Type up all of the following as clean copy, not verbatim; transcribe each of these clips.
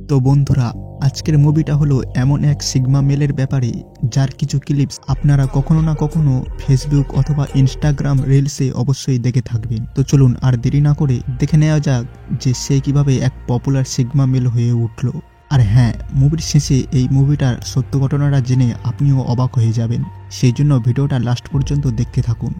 তো বন্ধুরা, আজকের মুভিটা হলো এমন এক সিগমা মেলের ব্যাপারে যার কিছু ক্লিপস আপনারা কখনো না কখনো ফেসবুক অথবা ইনস্টাগ্রাম রিলসে অবশ্যই দেখে থাকবেন। তো চলুন আর দেরি না করে দেখে নেওয়া যাক যে সে কিভাবে এক পপুলার সিগমা মেল হয়ে উঠলো। আর হ্যাঁ, মুভির শেষে এই মুভিটার সত্য ঘটনাটা জেনে আপনিও অবাক হয়ে যাবেন, সেই জন্য ভিডিওটা লাস্ট পর্যন্ত দেখতে থাকুন।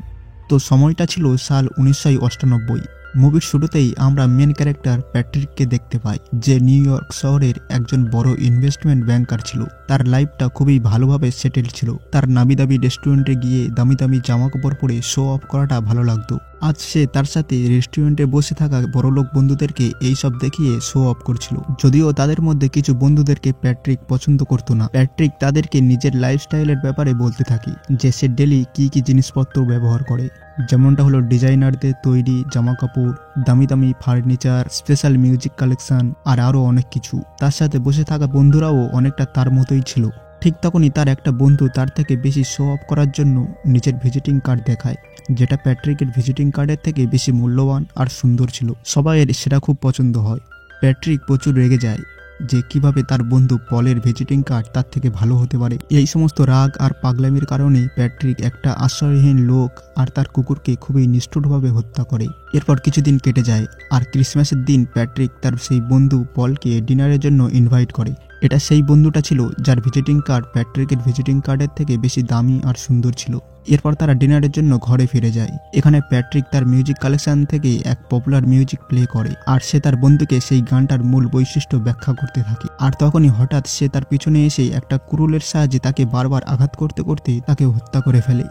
তো সময়টা ছিল সাল 1998। মুভির শুরুতেই আমরা মেন ক্যারেক্টার প্যাট্রিককে দেখতে পাই, যে নিউ ইয়র্ক শহরের একজন বড় ইনভেস্টমেন্ট ব্যাংকার ছিল। তার লাইফটা খুবই ভালোভাবে সেটেল ছিল। তার নামি দামি রেস্টুরেন্টে গিয়ে দামি দামি জামা কাপড় পরে শো অফ করাটা ভালো লাগতো। আজ সে তার সাথে রেস্টুরেন্টে বসে থাকা বড়লোক বন্ধুদেরকে এইসব দেখিয়ে শো অফ করছিল। যদিও তাদের মধ্যে কিছু বন্ধুদেরকে প্যাট্রিক পছন্দ করতো না। প্যাট্রিক তাদেরকে নিজের লাইফস্টাইলের ব্যাপারে বলতে থাকে, যে সে ডেলি কি কি জিনিসপত্র ব্যবহার করে, যেমনটা হলো ডিজাইনারদের তৈরি জামা কাপড়, দামি দামি ফার্নিচার, স্পেশাল মিউজিক কালেকশন আর আরো অনেক কিছু। তার সাথে বসে থাকা বন্ধুরাও অনেকটা তার মতোই ছিল। ঠিক তখনই তার একটা বন্ধু তার থেকে বেশি শো অফ করার জন্য নিজের ভিজিটিং কার্ড দেখায়, যেটা প্যাট্রিকের ভিজিটিং কার্ডের থেকে বেশি মূল্যবান আর সুন্দর ছিল। সবাইয়ের সেটা খুব পছন্দ হয়। প্যাট্রিক প্রচুর রেগে যায় যে কিভাবে তার বন্ধু পলের ভিজিটিং কার্ড তার থেকে ভালো হতে পারে। এই সমস্ত রাগ আর পাগলামির কারণে প্যাট্রিক একটা আশ্রয়হীন লোক আর তার কুকুরকে খুবই নিষ্ঠুরভাবে হত্যা করে। এরপর কিছুদিন কেটে যায় আর ক্রিসমাসের দিন প্যাট্রিক তার সেই বন্ধু পলকে ডিনারের জন্য ইনভাইট করে। এটা সেই বন্ধুটা ছিল যার ভিজিটিং কার্ড প্যাট্রিকের ভিজিটিং কার্ডের থেকে বেশি দামি আর সুন্দর ছিল। এরপর তারা ডিনারের জন্য ঘরে ফিরে যায়। এখানে প্যাট্রিক তার মিউজিক কালেকশন থেকে এক পপুলার মিউজিক প্লে করে আর সে তার বন্ধুকে সেই গানটার মূল বৈশিষ্ট্য ব্যাখ্যা করতে থাকে। আর তখনই হঠাৎ সে তার পিছনে এসে একটা কুড়ুলের সাহায্যে তাকে বারবার আঘাত করতে করতে তাকে হত্যা করে ফেলে।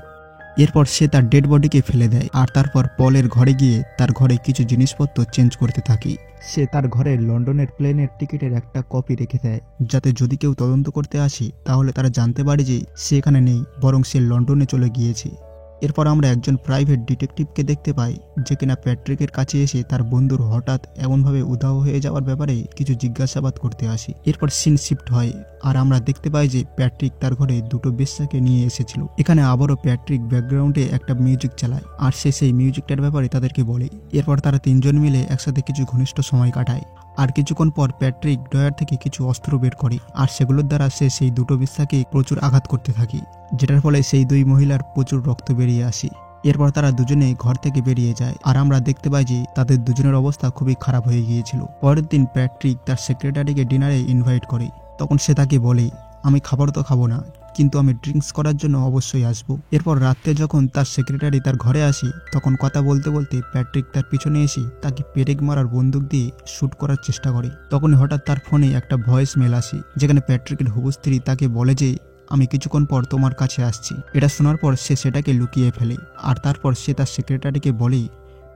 এরপর সে তার ডেড বডিকে ফেলে দেয় আর তারপর পলের ঘরে গিয়ে তার ঘরে কিছু জিনিসপত্র চেঞ্জ করতে থাকে। সে তার ঘরে লন্ডনের প্লেনের টিকিটের একটা কপি রেখে দেয়, যাতে যদি কেউ তদন্ত করতে আসে তাহলে তারা জানতে পারে যে সে এখানে নেই, বরং সে লন্ডনে চলে গিয়েছে। এরপর আমরা একজন প্রাইভেট ডিটেকটিভকে দেখতে পাই, যে কিনা প্যাট্রিকের কাছে এসে তার বন্ধুর হঠাৎ এমনভাবে উধাও হয়ে যাওয়ার ব্যাপারে কিছু জিজ্ঞাসাবাদ করতে আসে। এরপর সিন শিফট হয় আর আমরা দেখতে পাই যে প্যাট্রিক তার ঘরে দুটো বেশ্যাকে নিয়ে এসেছিল। এখানে আবারও প্যাট্রিক ব্যাকগ্রাউন্ডে একটা মিউজিক চালায় আর সে সেই মিউজিকটার ব্যাপারে তাদেরকে বলে। এরপর তারা তিনজন মিলে একসাথে কিছু ঘনিষ্ঠ সময় কাটায়। আর কিছুক্ষণ পর প্যাট্রিক ড্রয়ার থেকে কিছু অস্ত্র বের করে আর সেগুলোর দ্বারা সে সেই দুটো বেশ্যাকে প্রচুর আঘাত করতে থাকে, যেটার ফলে সেই দুই মহিলার প্রচুর রক্ত বেরিয়ে আসে। এরপর তারা দুজনে ঘর থেকে বেরিয়ে যায় আর আমরা দেখতে পাই যে তাদের দুজনের অবস্থা খুবই খারাপ হয়ে গিয়েছিল। পরের দিন প্যাট্রিক তার সেক্রেটারিকে ডিনারে ইনভাইট করে। তখন সে তাকে বলে, আমি খাবার তো খাবো না, কিন্তু আমি ড্রিঙ্কস করার জন্য অবশ্যই আসবো। এরপর রাত্রে যখন তার সেক্রেটারি তার ঘরে আসে, তখন কথা বলতে বলতে প্যাট্রিক তার পিছনে এসে তাকে পেরেক মারার বন্দুক দিয়ে শুট করার চেষ্টা করে। তখনই হঠাৎ তার ফোনে একটা ভয়েস মেল আসে, যেখানে প্যাট্রিকের হবু স্ত্রী তাকে বলে যে আমি কিছুক্ষণ পর তোমার কাছে আসছি। এটা শোনার পর সে সেটাকে লুকিয়ে ফেলে আর তারপর সে তার সেক্রেটারিকে বলে,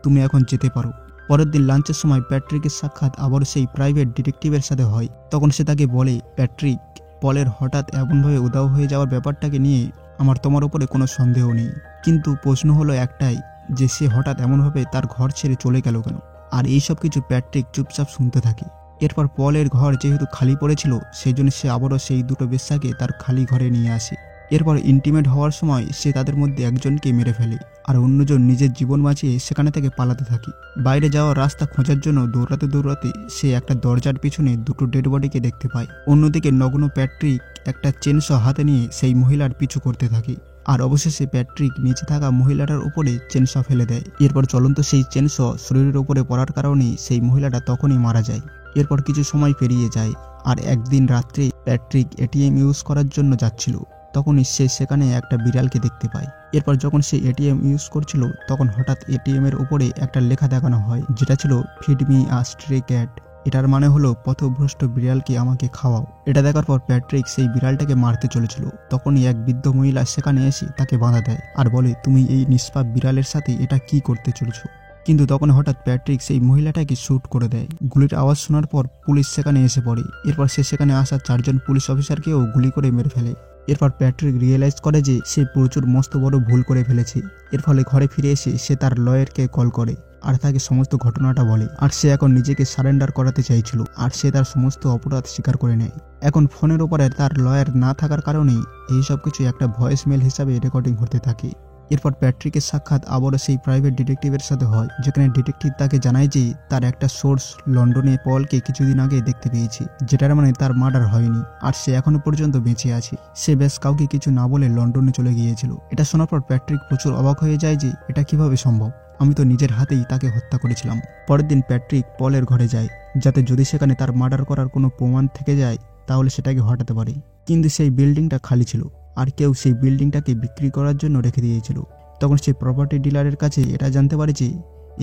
তুমি এখন যেতে পারো। পরের দিন লাঞ্চের সময় প্যাট্রিকের সাক্ষাৎ আবার সেই প্রাইভেট ডিটেকটিভের সাথে হয়। তখন সে তাকে বলে, প্যাট্রিক, পলের হঠাৎ এমনভাবে উধাও হয়ে যাওয়ার ব্যাপারটাকে নিয়ে আমার তোমার উপরে কোনো সন্দেহ নেই, কিন্তু প্রশ্ন হলো একটাই, যে সে হঠাৎ এমনভাবে তার ঘর ছেড়ে চলে গেল কেন। আর এইসব কিছু প্যাট্রিক চুপচাপ শুনতে থাকে। এরপর পলের ঘর যেহেতু খালি পড়েছিল, সেই জন্য সে আবারও সেই দুটো বেশ্যাকে তার খালি ঘরে নিয়ে আসে। এরপর ইন্টিমেট হওয়ার সময় সে তাদের মধ্যে একজনকে মেরে ফেলে আর অন্যজন নিজের জীবন বাঁচিয়ে সেখানে থেকে পালাতে থাকে। বাইরে যাওয়ার রাস্তা খোঁজার জন্য দৌড়াতে দৌড়াতে সে একটা দরজার পিছনে দুটো ডেড বডিকে দেখতে পায়। অন্যদিকে নগ্ন প্যাট্রিক একটা চেনস হাতে নিয়ে সেই মহিলার পিছু করতে থাকে আর অবশেষে প্যাট্রিক নিচে থাকা মহিলাটার উপরে চেনস ফেলে দেয়। এরপর চলন্ত সেই চেনস শরীরের উপরে পড়ার কারণে সেই মহিলাটা তখনই মারা যায়। এরপর কিছু সময় পেরিয়ে যায় আর একদিন রাত্রে প্যাট্রিক এটিএম ইউজ করার জন্য যাচ্ছিল। তখনই সে সেখানে একটা বিড়ালকে দেখতে পায়। এরপর যখন সে এটিএম ইউজ করছিল, তখন হঠাৎ এটিএম এর উপরে একটা লেখা দেখানো হয়, যেটা ছিল ফিড মি আ স্ট্রে ক্যাট। এটার মানে হলো পথভ্রষ্ট বিড়ালকে আমাকে খাওয়াও। এটা দেখার পর প্যাট্রিক সেই বিড়ালটাকে মারতে চলেছিল। তখনই এক বৃদ্ধ মহিলা সেখানে এসে তাকে বাধা দেয় আর বলে, তুমি এই নিষ্পাপ বিড়ালের সাথে এটা কি করতে চলেছো। কিন্তু তখন হঠাৎ প্যাট্রিক সেই মহিলাটাকে শুট করে দেয়। গুলির আওয়াজ শোনার পর পুলিশ সেখানে এসে পড়ে। এরপর সে সেখানে আসা চারজন পুলিশ অফিসারকেও গুলি করে মেরে ফেলে। এরপর প্যাট্রিক রিয়েলাইজ করে যে সে প্রচুর মস্ত বড় ভুল করে ফেলেছে। এর ফলে ঘরে ফিরে এসে সে তার লয়ারকে কল করে আর তাকে সমস্ত ঘটনাটা বলে। আর সে এখন নিজেকে সারেন্ডার করাতে চাইছিল আর সে তার সমস্ত অপরাধ স্বীকার করে নেয়। এখন ফোনের উপরে তার লয়ার না থাকার কারণেই এই সব কিছু একটা ভয়েস মেল হিসাবে রেকর্ডিং হতে থাকে। এরপর প্যাট্রিকের সাক্ষাৎ আবারও সেই প্রাইভেট ডিটেকটিভের সাথে হয়, যেখানে ডিটেকটিভ তাকে জানায় যে তার একটা সোর্স লন্ডনে পলকে কিছুদিন আগে দেখতে পেয়েছে, যেটার মানে তার মার্ডার হয়নি আর সে এখনো পর্যন্ত বেঁচে আছে। সে বেশ কাউকে কিছু না বলে লন্ডনে চলে গিয়েছিল। এটা শোনার পর প্যাট্রিক প্রচুর অবাক হয়ে যায় যে এটা কিভাবে সম্ভব, আমি তো নিজের হাতেই তাকে হত্যা করেছিলাম। পরের দিন প্যাট্রিক পলের ঘরে যায়, যাতে যদি সেখানে তার মার্ডার করার কোনো প্রমাণ থেকে যায় তাহলে সেটাকে হটাতে পারে। কিন্তু সেই বিল্ডিংটা খালি ছিল আর কেউ সেই বিল্ডিংটাকে বিক্রি করার জন্য রেখে দিয়েছিল। তখন সেই প্রপার্টি ডিলারের কাছে এটা জানতে পারে যে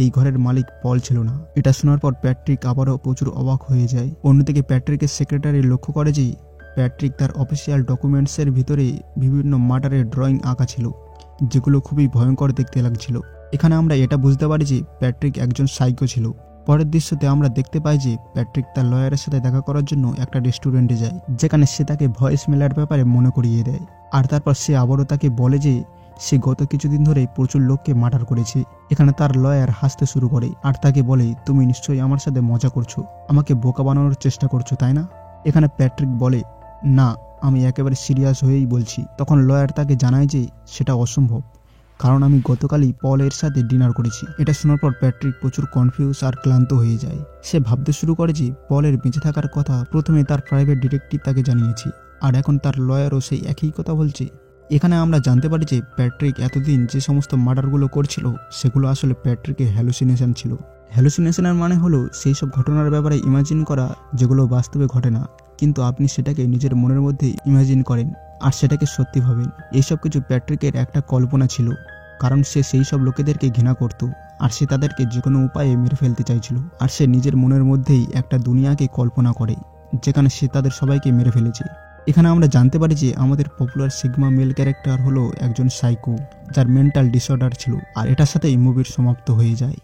এই ঘরের মালিক পল ছিল না। এটা শোনার পর প্যাট্রিক আবারও প্রচুর অবাক হয়ে যায়। অন্যদিকে প্যাট্রিকের সেক্রেটারি লক্ষ্য করে যে প্যাট্রিক তার অফিসিয়াল ডকুমেন্টসের ভিতরে বিভিন্ন মার্ডারের ড্রয়িং আঁকা ছিল, যেগুলো খুবই ভয়ঙ্কর দেখতে লাগছিল। এখানে আমরা এটা বুঝতে পারি যে প্যাট্রিক একজন সাইকো ছিল। পরের দৃশ্যতে আমরা দেখতে পাই যে প্যাট্রিক তার লয়ারের সাথে দেখা করার জন্য একটা রেস্টুরেন্টে যায়, যেখানে সে তাকে ভয়েস মেলার ব্যাপারে মনে করিয়ে দেয়। আর তারপর সে আবারও তাকে বলে যে সে গত কিছুদিন ধরে প্রচুর লোককে মার্ডার করেছে। এখানে তার লয়ার হাসতে শুরু করে আর তাকে বলে, তুমি নিশ্চয়ই আমার সাথে মজা করছো, আমাকে বোকা বানানোর চেষ্টা করছো, তাই না? এখানে প্যাট্রিক বলে, না, আমি একেবারে সিরিয়াস হয়েই বলছি। তখন লয়ার তাকে জানায় যে সেটা অসম্ভব, কারণ আমি গতকালই পলের সাথে ডিনার করেছি। এটা শোনার পর প্যাট্রিক প্রচুর কনফিউজ আর ক্লান্ত হয়ে যায়। সে ভাবতে শুরু করে যে পলের বেঁচে থাকার কথা প্রথমে তার প্রাইভেট ডিটেকটিভ তাকে জানিয়েছে, আর এখন তার লয়ারও সেই একই কথা বলছে। এখানে আমরা জানতে পারি যে প্যাট্রিক এতদিন যে সমস্ত মার্ডারগুলো করছিল সেগুলো আসলে প্যাট্রিকের হ্যালুসিনেশন ছিল। হ্যালুসিনেশনের মানে হলো সেই সব ঘটনার ব্যাপারে ইমাজিন করা যেগুলো বাস্তবে ঘটে না, কিন্তু আপনি সেটাকে নিজের মনের মধ্যে ইমাজিন করেন আর সেটাকে সত্যি ভাবেন। এইসব কিছু প্যাট্রিকের একটা কল্পনা ছিল, কারণ সে সেই সব লোকেদেরকে ঘৃণা করত আর সে তাদেরকে যে কোনো উপায়ে মেরে ফেলতে চাইছিল। আর সে নিজের মনের মধ্যেই একটা দুনিয়াকে কল্পনা করে যেখানে সে তাদের সবাইকে মেরে ফেলেছে। এখানে আমরা জানতে পারি যে আমাদের পপুলার সিগমা মেল ক্যারেক্টার হলো একজন সাইকো, যার মেন্টাল ডিসঅর্ডার ছিল। আর এটার সাথেই মুভির সমাপ্ত হয়ে যায়।